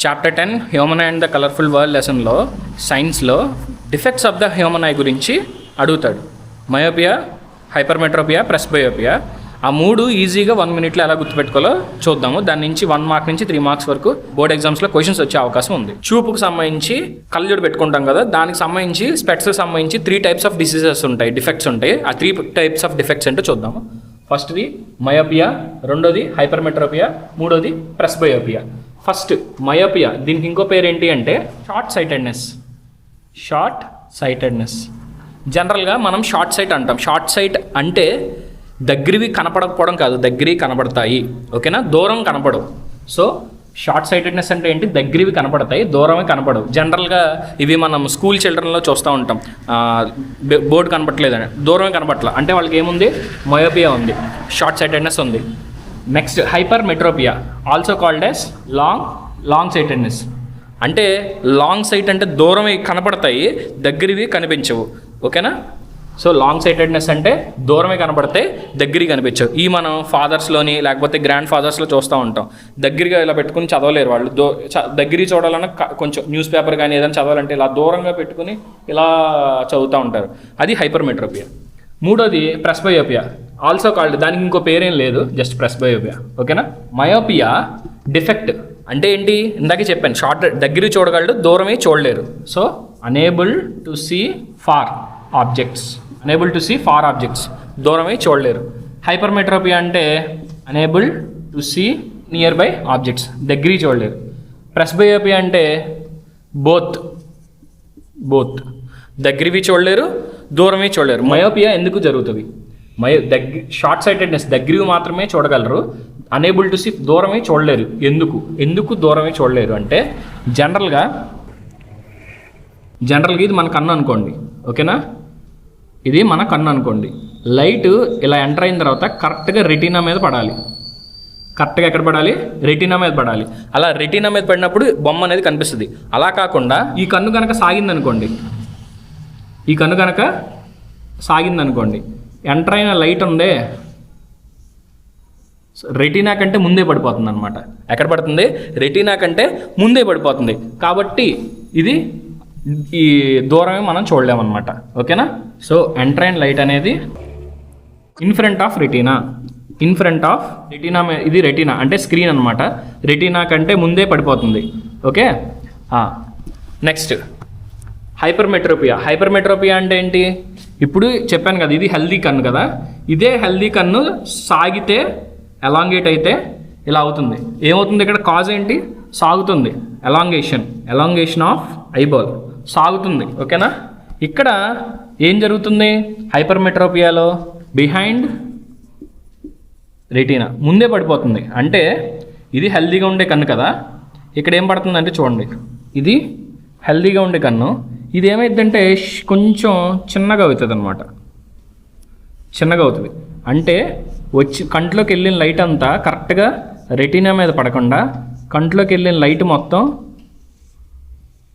Chapter 10 human eye and the colourful world లెసన్లో సైన్స్లో defects of the human eye గురించి అడుగుతాడు. Myopia, hypermetropia, presbyopia. ఆ మూడు ఈజీగా 1 minute ఎలా గుర్తుపెట్టుకోవాలో చూద్దాము. దాని నుంచి 1 mark నుంచి 3 marks వరకు బోర్డ్ ఎగ్జామ్స్లో క్వశ్చన్స్ వచ్చే అవకాశం ఉంది. చూపుకు సంబంధించి కళ్ళజోడు పెట్టుకుంటాం కదా, దానికి సంబంధించి స్పెట్స్కి సంబంధించి 3 types ఆఫ్ డిసీజెస్ ఉంటాయి, డిఫెక్ట్స్ ఉంటాయి. ఆ 3 types ఆఫ్ డిఫెక్ట్స్ ఏంటో చూద్దాము. ఫస్ట్ది మయోపియా, రెండోది హైపర్మెట్రోపియా, మూడోది ప్రెస్బయోపియా. ఫస్ట్ మయోపియా, దీనికి ఇంకో పేరు ఏంటి అంటే షార్ట్ సైటెడ్నెస్. జనరల్గా మనం షార్ట్ సైట్ అంటాం. షార్ట్ సైట్ అంటే దగ్గరివి కనపడకపోవడం కాదు, దగ్గరివి కనపడతాయి, ఓకేనా, దూరం కనపడవు. సో షార్ట్ సైటెడ్నెస్ అంటే ఏంటి, దగ్గరివి కనపడతాయి, దూరమే కనపడవు. జనరల్గా ఇవి మనం స్కూల్ చిల్డ్రన్లో చూస్తూ ఉంటాం, బోర్డు కనపడలేదని, దూరమే కనపడట్ల అంటే వాళ్ళకి ఏముంది, మయోపియా ఉంది, షార్ట్ సైటెడ్నెస్ ఉంది. Next hypermetropia, also called as long sightedness. అంటే లాంగ్ సైట్ అంటే దూరమే కనపడతాయి, దగ్గరివి కనిపించవు, ఓకేనా. సో లాంగ్ సైటెడ్నెస్ అంటే దూరమే కనపడతాయి, దగ్గరికి కనిపించవు. ఈ మనం ఫాదర్స్లోని లేకపోతే గ్రాండ్ ఫాదర్స్లో చూస్తూ ఉంటాం. దగ్గరగా ఇలా పెట్టుకుని చదవలేరు వాళ్ళు, దగ్గరికి చూడాలన్నా కొంచెం న్యూస్ పేపర్ కానీ ఏదైనా చదవాలంటే ఇలా దూరంగా పెట్టుకుని ఇలా చదువుతూ ఉంటారు. అది హైపర్మెట్రోపియా. మూడోది ప్రెస్బయోపియా, ఆల్సో కాల్డ్, దానికి ఇంకో పేరేం లేదు, జస్ట్ ప్రెస్బయోపియా, ఓకేనా. మయోపియా డిఫెక్ట్ అంటే ఏంటి, ఇందాకే చెప్పాను, షార్ట్ దగ్గర చూడగలడు, దూరమే చూడలేరు. So unable to see far objects, దూరమే చూడలేరు. హైపర్మెట్రోపియా అంటే unable to see nearby objects, దగ్గర చూడలేరు. ప్రెస్బయోపియా అంటే బోత్ దగ్గరవి చూడలేరు, దూరమే చూడలేరు. మయోపియా ఎందుకు జరుగుతుంది, షార్ట్ సైటెడ్నెస్ దగ్గరవి మాత్రమే చూడగలరు, అనేబుల్ టు సీ దూరమే చూడలేరు. ఎందుకు దూరమే చూడలేరు అంటే జనరల్గా ఇది మన కన్ను అనుకోండి, ఓకేనా, ఇది మన కన్ను అనుకోండి. లైట్ ఇలా ఎంటర్ అయిన తర్వాత కరెక్ట్గా రెటీనా మీద పడాలి. కరెక్ట్గా ఎక్కడ పడాలి, రెటీనా మీద పడాలి. అలా రెటీనా మీద పడినప్పుడు బొమ్మ అనేది కనిపిస్తుంది. అలా కాకుండా ఈ కన్ను కనుక సాగిందనుకోండి, ఎంటర్ అయిన లైట్ ఉందే రెటీనా కంటే ముందే పడిపోతుంది అనమాట. ఎక్కడ పడుతుంది, రెటీనా కంటే ముందే పడిపోతుంది. కాబట్టి ఇది ఈ దూరమే మనం చూడలేమన్నమాట, ఓకేనా. సో ఎంటర్ అయిన లైట్ అనేది ఇన్ ఫ్రంట్ ఆఫ్ రెటీనా, ఇది రెటీనా అంటే స్క్రీన్ అనమాట. రెటీనా కంటే ముందే పడిపోతుంది, ఓకే. నెక్స్ట్ హైపర్మెట్రోపియా అంటే ఏంటి, ఇప్పుడు చెప్పాను కదా, ఇది హెల్దీ కన్ను కదా, ఇదే హెల్దీ కన్ను సాగితే ఎలాంగేట్ అయితే ఇలా అవుతుంది. ఏమవుతుంది ఇక్కడ, కాజ్ ఏంటి, సాగుతుంది, ఎలాంగేషన్ ఆఫ్ ఐబాల్, సాగుతుంది, ఓకేనా. ఇక్కడ ఏం జరుగుతుంది, హైపర్మెట్రోపియాలో బిహైండ్ రెటీనా, ముందే పడిపోతుంది. అంటే ఇది హెల్దీగా ఉండే కన్ను కదా, ఇక్కడ ఏం పడుతుందంటే చూడండి, ఇది హెల్దీగా ఉండే కన్ను, ఇది ఏమైందంటే కొంచెం చిన్నగా అవుతుంది అనమాట, అంటే కంట్లోకి వెళ్ళిన లైట్ అంతా కరెక్ట్గా రెటీనా మీద పడకుండా కంట్లోకి వెళ్ళిన లైట్ మొత్తం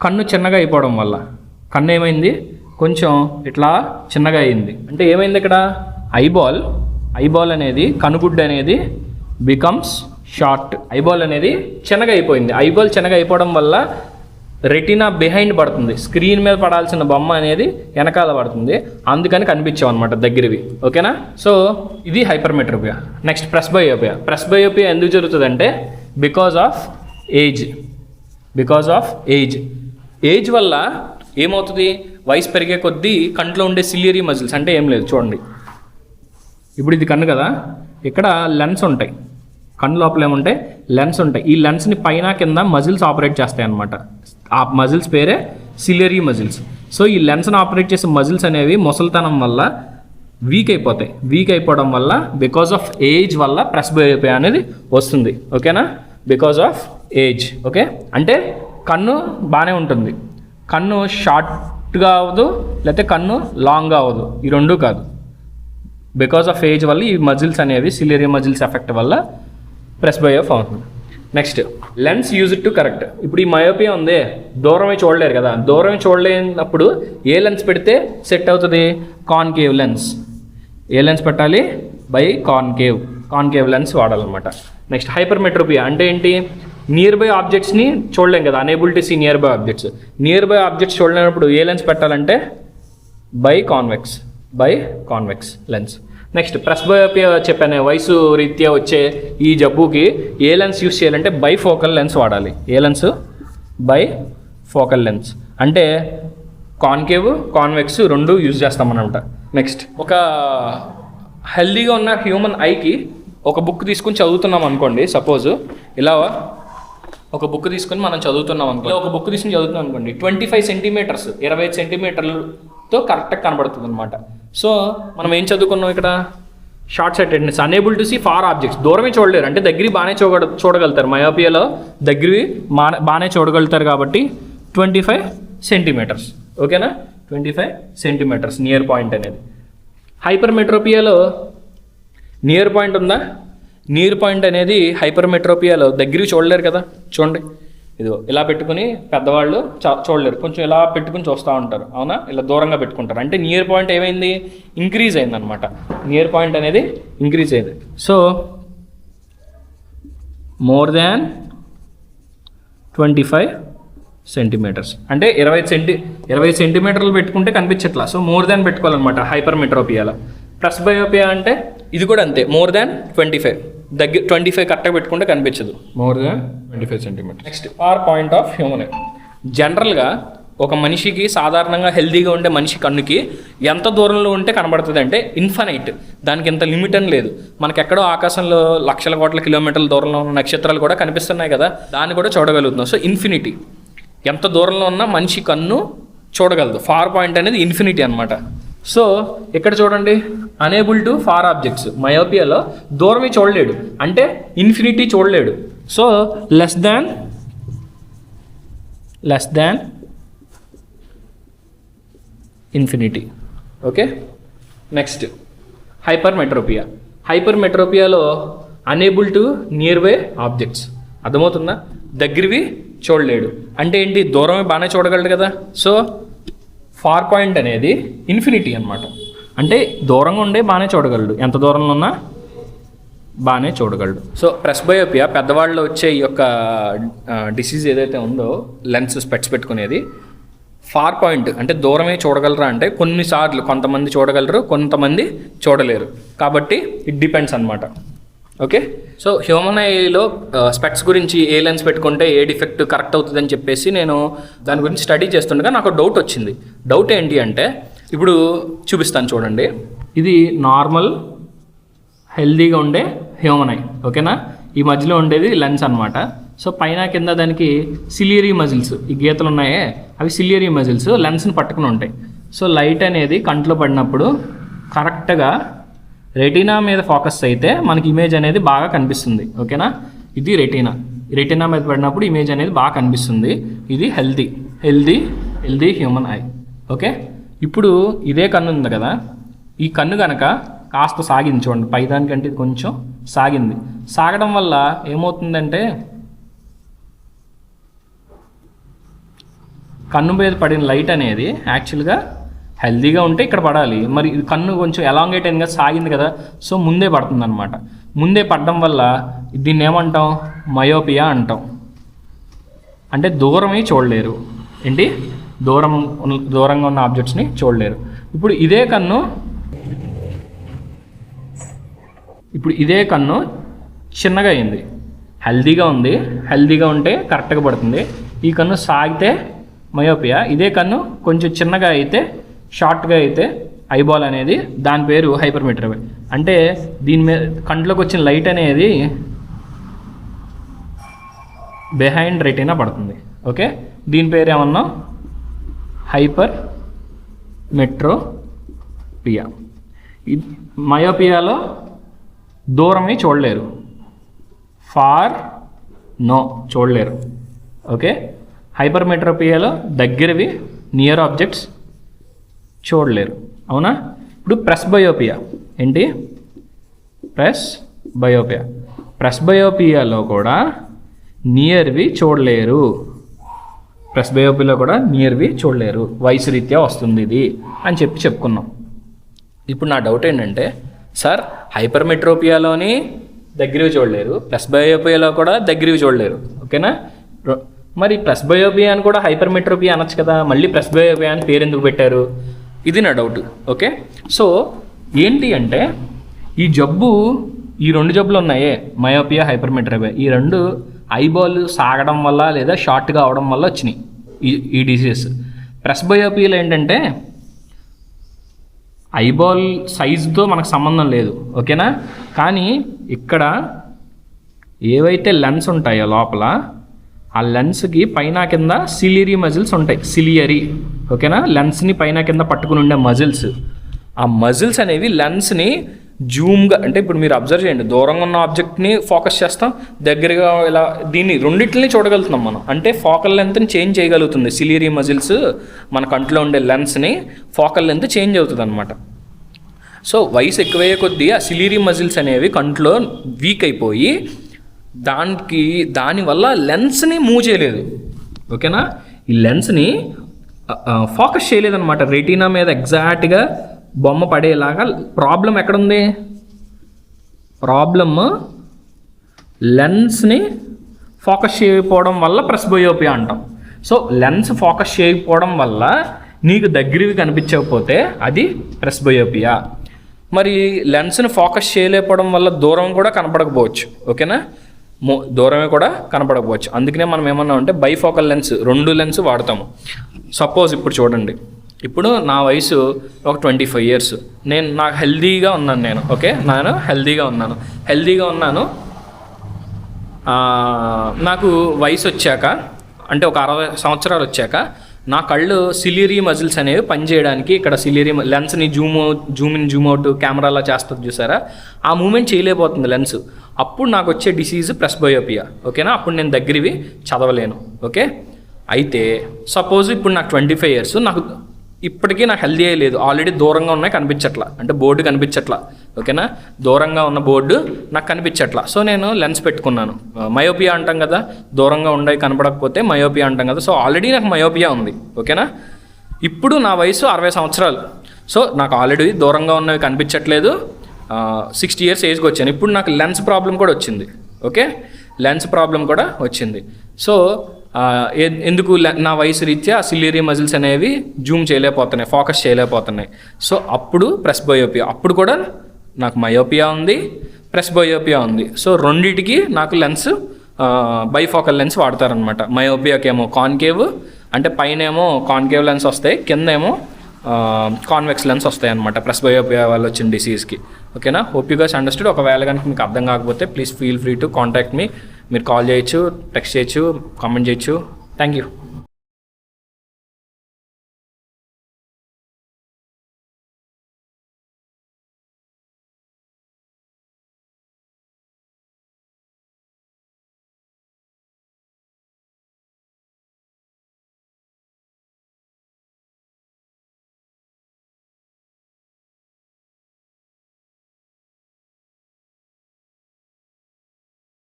కన్ను చిన్నగా అయిపోవడం వల్ల కన్ను ఏమైంది, కొంచెం ఇట్లా చిన్నగా అయింది. అంటే ఏమైంది ఇక్కడ, ఐబాల్ అనేది, కనుగుడ్డు అనేది బికమ్స్ షార్ట్, ఐబాల్ అనేది చిన్నగా అయిపోయింది. ఐబాల్ చిన్నగా అయిపోవడం వల్ల రెటీనా బిహైండ్ పడుతుంది, స్క్రీన్ మీద పడాల్సిన బొమ్మ అనేది వెనకాల పడుతుంది, అందుకని కనిపించాం అనమాట దగ్గరవి, ఓకేనా. సో ఇది హైపర్మెట్రోపియా. నెక్స్ట్ ప్రెస్బయోపియా ఎందుకు జరుగుతుందంటే బికాజ్ ఆఫ్ ఏజ్ వల్ల ఏమవుతుంది, వయసు పెరిగే కొద్దీ కంట్లో ఉండే సిలియరీ మజిల్స్, అంటే ఏం లేదు చూడండి, ఇప్పుడు ఇది కన్ను కదా, ఇక్కడ లెన్స్ ఉంటాయి, కన్ను లోపల ఏముంటాయి, లెన్స్ ఉంటాయి. ఈ లెన్స్ని పైన కింద మజిల్స్ ఆపరేట్ చేస్తాయి అన్నమాట. ఆ మజిల్స్ పేరే సిలియరీ మజిల్స్. సో ఈ లెన్స్ని ఆపరేట్ చేసే మజిల్స్ అనేవి ముసలితనం వల్ల వీక్ అయిపోవడం వల్ల బికాజ్ ఆఫ్ ఏజ్ వల్ల ప్రెస్బయోపియా అనేది వస్తుంది, ఓకేనా. Because of age, okay. అంటే కన్ను బాగానే ఉంటుంది, కన్ను షార్ట్గా అవ్వదు, లేకపోతే కన్ను లాంగ్గా అవ్వదు, ఈ రెండూ కాదు. బికాజ్ ఆఫ్ ఏజ్ వల్ల ఈ మజిల్స్ అనేవి సిలియరీ మజిల్స్ ఎఫెక్ట్ వల్ల ప్రెస్బయోపియా అవుతుంది. Next lens use to correct. ఇప్పుడు ఈ మయోపియా ఉంది, దూరమే చూడలేరు కదా, దూరమే చూడలేనప్పుడు ఏ లెన్స్ పెడితే సెట్ అవుతుంది, కాన్కేవ్ లెన్స్. ఏ లెన్స్ పెట్టాలి, కాన్కేవ్ లెన్స్ వాడాలన్నమాట. నెక్స్ట్ హైపర్మెట్రోపియా అంటే ఏంటి, నియర్ బై ఆబ్జెక్ట్స్ని చూడలేం కదా, unable to see nearby objects. Nearby objects చూడలేనప్పుడు ఏ లెన్స్ పెట్టాలంటే by convex lens. Next presbyopia చెప్పాను, వయసు రీత్యా వచ్చే ఈ జబ్బుకి ఏ లెన్స్ యూస్ చేయాలంటే బై ఫోకల్ లెన్స్ వాడాలి. ఏ లెన్స్? By focal lens. అంటే కాన్కేవ్ కాన్వెక్స్ రెండు యూజ్ చేస్తామన్నమాట. నెక్స్ట్ ఒక హెల్దీగా ఉన్న హ్యూమన్ ఐకి ఒక బుక్ తీసుకుని చదువుతున్నాం అనుకోండి. సపోజ్ ఇలా ఒక బుక్ తీసుకుని మనం చదువుతున్నాం అనుకోండి, ఒక బుక్ తీసుకుని చదువుతున్నాం అనుకోండి, 25 సెంటీమీటర్స్ 25 సెంటీమీటర్లతో కరెక్ట్గా కనబడుతుంది అనమాట. సో మనం ఏం చదువుకున్నాం ఇక్కడ? Short sightedness, unable to see far objects, దూరమే చూడలేరు, అంటే దగ్గర బాగానే చూడగలుగుతారు. మయోపియాలో దగ్గరవి బాగానే చూడగలుగుతారు కాబట్టి 25 సెంటీమీటర్స్. ఓకేనా? 25 సెంటీమీటర్స్ నియర్ పాయింట్ అనేది. హైపర్మెట్రోపియాలో నియర్ పాయింట్ ఉందా? నియర్ పాయింట్ అనేది హైపర్మెట్రోపియాలో దగ్గరికి చూడలేరు కదా. చూడండి, ఇదిగో ఇలా పెట్టుకుని పెద్దవాళ్ళు చూడలేరు, కొంచెం ఇలా పెట్టుకుని చూస్తూ ఉంటారు, అవునా? ఇలా దూరంగా పెట్టుకుంటారు. అంటే నియర్ పాయింట్ ఏమైంది? ఇంక్రీజ్ అయింది అనమాట. నియర్ పాయింట్ అనేది ఇంక్రీజ్ అయింది. సో మోర్ దాన్ 25 సెంటీమీటర్స్ అంటే 20 సెంటీమీటర్లు పెట్టుకుంటే కనిపించట్లా. సో మోర్ దాన్ పెట్టుకోవాలన్నమాట హైపర్మెట్రోపియాలో. ప్రెస్బయోపియా అంటే ఇది కూడా అంతే, మోర్ దాన్ 25 దగ్గర 25 కరెక్ట్గా పెట్టుకుంటే కనిపించదు, more than 25 centimetres. Next are point of human eye. జనరల్గా ఒక మనిషికి, సాధారణంగా హెల్దీగా ఉండే మనిషి కన్నుకి ఎంత దూరంలో ఉంటే కనబడుతుంది అంటే ఇన్ఫనైట్, దానికి ఇంత లిమిట్ అని లేదు. మనకి ఎక్కడో ఆకాశంలో లక్షల కోట్ల కిలోమీటర్ల దూరంలో ఉన్న నక్షత్రాలు కూడా కనిపిస్తున్నాయి కదా, దాన్ని కూడా చూడగలుగుతున్నాం. సో ఇన్ఫినిటీ, ఎంత దూరంలో ఉన్న మనిషి కన్ను చూడగలదు. ఫార్ పాయింట్ అనేది ఇన్ఫినిటీ అనమాట. సో ఇక్కడ చూడండి, అనేబుల్ టు ఫార్ ఆబ్జెక్ట్స్, మయోపియాలో దూరమే చూడలేడు, అంటే ఇన్ఫినిటీ చూడలేడు. So less than infinity. Okay. Next హైపర్మెట్రోపియాలో unable to nearby objects. అర్థమవుతుందా? దగ్గరవి చూడలేడు అంటే ఏంటి? దూరమే బాగానే చూడగలడు కదా. సో ఫార్ పాయింట్ అనేది ఇన్ఫినిటీ అనమాట, అంటే దూరంగా ఉండే బాగానే చూడగలడు, ఎంత దూరంలో ఉన్నా బాగానే చూడగలడు. సో ప్రెస్బయోపియా పెద్దవాళ్ళలో వచ్చే ఈ యొక్క డిసీజ్ ఏదైతే ఉందో, లెన్స్ స్పెట్స్ పెట్టుకునేది, ఫార్ పాయింట్ అంటే దూరమే చూడగలరా అంటే కొన్నిసార్లు కొంతమంది చూడగలరు, కొంతమంది చూడలేరు. కాబట్టి ఇట్ డిపెండ్స్ అనమాట. ఓకే. సో హ్యూమన్ ఐలో స్పెట్స్ గురించి ఏ లెన్స్ పెట్టుకుంటే ఏ డిఫెక్ట్ కరెక్ట్ అవుతుందని చెప్పేసి నేను దాని గురించి స్టడీ చేస్తుండగా నాకు డౌట్ వచ్చింది. డౌట్ ఏంటి అంటే, ఇప్పుడు చూపిస్తాను చూడండి. ఇది నార్మల్ హెల్దీగా ఉండే హ్యూమన్ ఐ. ఓకేనా? ఈ మధ్యలో ఉండేది లెన్స్ అనమాట. సో పైన కింద దానికి సిలియరీ మజిల్స్, ఈ గీతలు ఉన్నాయే అవి సిలియరీ మజిల్స్ లెన్స్ని పట్టుకుని ఉంటాయి. సో లైట్ అనేది కంట్లో పడినప్పుడు కరెక్ట్గా రెటీనా మీద ఫోకస్ అయితే మనకి ఇమేజ్ అనేది బాగా కనిపిస్తుంది. ఓకేనా? ఇది రెటీనా మీద పడినప్పుడు ఇమేజ్ అనేది బాగా కనిపిస్తుంది. ఇది హెల్దీ హ్యూమన్ ఐ. ఓకే. ఇప్పుడు ఇదే కన్ను ఉంది కదా, ఈ కన్ను కనుక కాస్త సాగింది చూడండి, పైదానికంటే ఇది కొంచెం సాగింది. సాగడం వల్ల ఏమవుతుందంటే కన్ను మీద పడిన లైట్ అనేది యాక్చువల్గా హెల్దీగా ఉంటే ఇక్కడ పడాలి, మరి కన్ను కొంచెం ఎలాంగేట్ అయింది కదా, సాగింది కదా, సో ముందే పడుతుంది అనమాట. ముందే పడడం వల్ల దీన్ని ఏమంటాం? మయోపియా అంటాం. అంటే దూరమే చూడలేరు. ఏంటి? దూరంగా ఉన్న ఆబ్జెక్ట్స్ని చూడలేరు. ఇప్పుడు ఇదే కన్ను చిన్నగా అయింది, హెల్దీగా ఉంటే కరెక్ట్గా పడుతుంది. ఈ కన్ను సాగితే మయోపియా, ఇదే కన్ను కొంచెం చిన్నగా అయితే, షార్ట్గా అయితే ఐబాల్ అనేది, దాని పేరు హైపర్మెట్రోపియా. అంటే దీని మీద కంట్లోకి వచ్చిన లైట్ అనేది బిహైండ్ రెటీనా పడుతుంది. ఓకే. దీని పేరు ఏమన్నా? హైపర్మెట్రోపియా. మయోపియాలో దూరమే చూడలేరు, చూడలేరు. ఓకే. హైపర్మెట్రోపియాలో దగ్గరవి నియర్ ఆబ్జెక్ట్స్ చూడలేరు. అవునా? ఇప్పుడు ప్రెస్బయోపియా ఏంటి? ప్రెస్బయోపియాలో కూడా నియర్వి చూడలేరు. వయసు రీత్యా వస్తుంది ఇది అని చెప్పుకున్నాం. ఇప్పుడు నా డౌట్ ఏంటంటే, సార్ హైపర్మెట్రోపియాలోని దగ్గరవి చూడలేరు, ప్లస్ బయోపియాలో కూడా దగ్గరవి చూడలేరు. ఓకేనా? మరి ప్లస్ బయోపియా అని కూడా హైపర్మెట్రోపియా అనొచ్చు కదా, మళ్ళీ ప్లస్ బయోపియా అని పేరు ఎందుకు పెట్టారు? ఇది నా డౌట్. ఓకే, సో ఏంటి అంటే ఈ జబ్బు, ఈ 2 జబ్బులు ఉన్నాయే, మయోపియా, హైపర్మెట్రోపియా, ఈ 2 ఐబాల్ సాగడం వల్ల లేదా షార్ట్గా అవడం వల్ల వచ్చినాయి ఈ డిసీజెస్. ప్లస్ బయోపియాలో ఏంటంటే ఐబాల్ సైజుతో మనకు సంబంధం లేదు. ఓకేనా? కానీ ఇక్కడ ఏవైతే లెన్స్ ఉంటాయో లోపల, ఆ లెన్స్కి పైన కింద సిలియరీ మజిల్స్ ఉంటాయి. సిలియరీ, ఓకేనా? లెన్స్ని పైన కింద పట్టుకుని ఉండే మజిల్స్. ఆ మజిల్స్ అనేవి లెన్స్ని జూమ్గా, అంటే ఇప్పుడు మీరు అబ్జర్వ్ చేయండి, దూరంగా ఉన్న ఆబ్జెక్ట్ని ఫోకస్ చేస్తాం, దగ్గరగా ఇలా దీన్ని రెండింటిని చూడగలుగుతున్నాం మనం. అంటే ఫోకల్ లెంత్ని చేంజ్ చేయగలుగుతుంది సిలియరీ మజిల్స్. మన కంట్లో ఉండే లెన్స్ని ఫోకల్ లెంత్ చేంజ్ అవుతుంది అనమాట. సో వయసు ఎక్కువయ్యే కొద్దీ ఆ సిలియరీ మజిల్స్ అనేవి కంట్లో వీక్ అయిపోయి దానివల్ల లెన్స్ని మూవ్ చేయలేదు. ఓకేనా? ఈ లెన్స్ని ఫోకస్ చేయలేదన్నమాట రెటీనా మీద ఎగ్జాక్ట్గా బొమ్మ పడేలాగా. ప్రాబ్లం ఎక్కడుంది? ప్రాబ్లమ్ లెన్స్ని ఫోకస్ చేయకపోవడం వల్ల ప్రెస్బయోపియా అంటాం. సో లెన్స్ ఫోకస్ చేయకపోవడం వల్ల నీకు దగ్గరవి కనిపించకపోతే అది ప్రెస్బయోపియా. మరి లెన్స్ని ఫోకస్ చేయలేకపోవడం వల్ల దూరం కూడా కనపడకపోవచ్చు. ఓకేనా? దూరమే కూడా కనపడకపోవచ్చు. అందుకనే మనం ఏమన్నా అంటే బైఫోకల్ లెన్స్, 2 లెన్స్ వాడతాము. సపోజ్ ఇప్పుడు చూడండి, ఇప్పుడు నా వయసు ఒక 25 years, నాకు హెల్దీగా ఉన్నాను నేను. ఓకే, నేను హెల్దీగా ఉన్నాను. నాకు వయసు వచ్చాక, అంటే ఒక 60 సంవత్సరాలు వచ్చాక నా కళ్ళు సిలియరీ మజిల్స్ అనేవి పనిచేయడానికి, ఇక్కడ సిలియరీ లెన్స్ని జూమ్ ఇన్ జూమ్ అవుట్ కెమెరాలా చేస్తుంది చూసారా, ఆ మూమెంట్ చేయలేకపోతుంది లెన్స్. అప్పుడు నాకు వచ్చే డిసీజ్ ప్రెస్బయోపియా. ఓకేనా? అప్పుడు నేను దగ్గరవి చదవలేను. ఓకే, అయితే సపోజ్ ఇప్పుడు నాకు 25 years, ఇప్పటికీ నాకు హెల్దీ లేదు, ఆల్రెడీ దూరంగా ఉన్నాయి కనిపించట్లా, అంటే బోర్డు కనిపించట్లా. ఓకేనా? దూరంగా ఉన్న బోర్డు నాకు కనిపించట్లా. సో నేను లెన్స్ పెట్టుకున్నాను. మయోపియా అంటాం కదా, దూరంగా ఉండే కనపడకపోతే మయోపియా అంటాం కదా. సో ఆల్రెడీ నాకు మయోపియా ఉంది. ఓకేనా? ఇప్పుడు నా వయసు 60 సంవత్సరాలు. సో నాకు ఆల్రెడీ దూరంగా ఉన్నవి కనిపించట్లేదు, 60 years ఏజ్కి వచ్చాను. ఇప్పుడు నాకు లెన్స్ ప్రాబ్లం కూడా వచ్చింది. ఓకే, లెన్స్ ప్రాబ్లం కూడా వచ్చింది. సో ఎందుకు? నా వయసు రీత్యా సిలియరీ మజిల్స్ అనేవి జూమ్ చేయలేకపోతున్నాయి, ఫోకస్ చేయలేకపోతున్నాయి. సో అప్పుడు ప్రెస్బయోపియా. అప్పుడు కూడా నాకు మయోపియా ఉంది, ప్రెస్బయోపియా ఉంది. సో రెండిటికి నాకు లెన్స్ బైఫోకల్ లెన్స్ వాడతారనమాట. మయోపియాకి ఏమో కాన్కేవ్, అంటే పైన ఏమో కాన్కేవ్ లెన్స్ వస్తాయి, కింద ఏమో కాన్వెక్స్ లెన్స్ వస్తాయి అనమాట ప్రెస్బయోపియా వల్ల వచ్చిన డిసీజ్కి. ఓకేనా? Hope you guys understood. ఒకవేళ కనుక మీకు అర్థం కాకపోతే please feel free to contact me. మీరు కాల్ చేయొచ్చు, టెక్స్ట్ చేయొచ్చు, కామెంట్ చేయొచ్చు. Thank you.